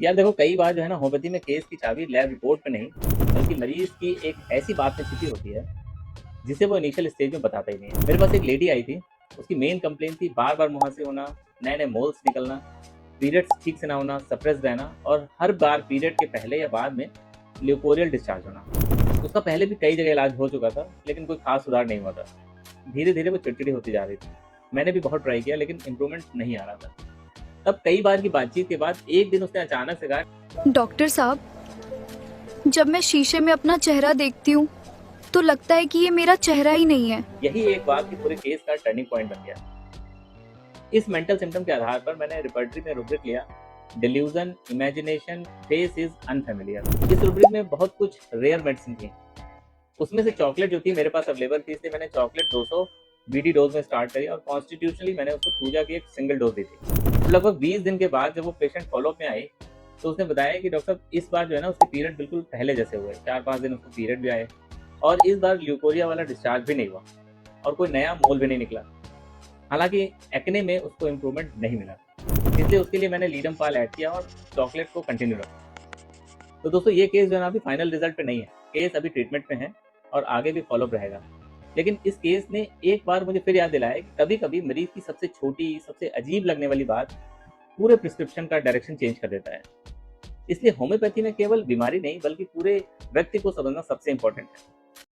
यार देखो, कई बार जो है ना होम्योपैथी में केस की चाबी लैब रिपोर्ट में नहीं, बल्कि मरीज की एक ऐसी बात में छिपी होती है जिसे वो इनिशियल स्टेज में बताता ही नहीं है। मेरे पास एक लेडी आई थी, उसकी मेन कंप्लेंट थी बार बार मुहासे होना, नए नए मोल्स निकलना, पीरियड्स ठीक से ना होना, सप्रेस रहना और हर बार पीरियड के पहले या बाद में ल्यूकोरियल डिस्चार्ज होना। उसका पहले भी कई जगह इलाज हो चुका था, लेकिन कोई खास सुधार नहीं हुआ था। धीरे धीरे वो चिड़चिड़ी होती जा रही थी। मैंने भी बहुत ट्राई किया, लेकिन इम्प्रूवमेंट नहीं आ रहा था। तब कई बार की बातचीत के बाद एक दिन उसने अचानक से कहा, डॉक्टर साहब, जब मैं शीशे में अपना चेहरा देखती हूँ तो लगता है कि ये मेरा चेहरा ही नहीं है। यही एक बात की पूरे केस का टर्निंग पॉइंट बन गया। इस मेंटल सिम्टम के आधार पर मैंने रिपर्टरी में रुब्रिक लिया, delusion, imagination, face is unfamiliar. इस रुब्रिक में बहुत कुछ रेयर मेडिसिन थी। उसमें से चॉकलेट जो थी मेरे पास अवेलेबल थी, इसलिए मैंने चॉकलेट 200 बीडी डोज में स्टार्ट करी और कॉन्स्टिट्यूशनली मैंने उसको पूजा की एक सिंगल डोज दी थी। लगभग 20 दिन के बाद जब वो पेशेंट फॉलोअप में आई, तो उसने बताया कि डॉक्टर साहब, इस बार जो है ना उसके पीरियड बिल्कुल पहले जैसे हुए, 4-5 दिन उसको पीरियड भी आए और इस बार ल्यूकोरिया वाला डिस्चार्ज भी नहीं हुआ और कोई नया मोल भी नहीं निकला। हालांकि एक्ने में उसको इम्प्रूवमेंट नहीं मिला, इसलिए उसके लिए मैंने लीडम पाल ऐड किया और चॉकलेट को कंटिन्यू रखा। तो दोस्तों, ये केस जो है ना अभी फाइनल रिजल्ट पे नहीं है, केस अभी ट्रीटमेंट में है और आगे भी फॉलोअप रहेगा। लेकिन इस केस ने एक बार मुझे फिर याद दिलाया कि कभी कभी मरीज की सबसे छोटी, सबसे अजीब लगने वाली बात पूरे प्रिस्क्रिप्शन का डायरेक्शन चेंज कर देता है। इसलिए होम्योपैथी में केवल बीमारी नहीं, बल्कि पूरे व्यक्ति को समझना सबसे इंपॉर्टेंट है।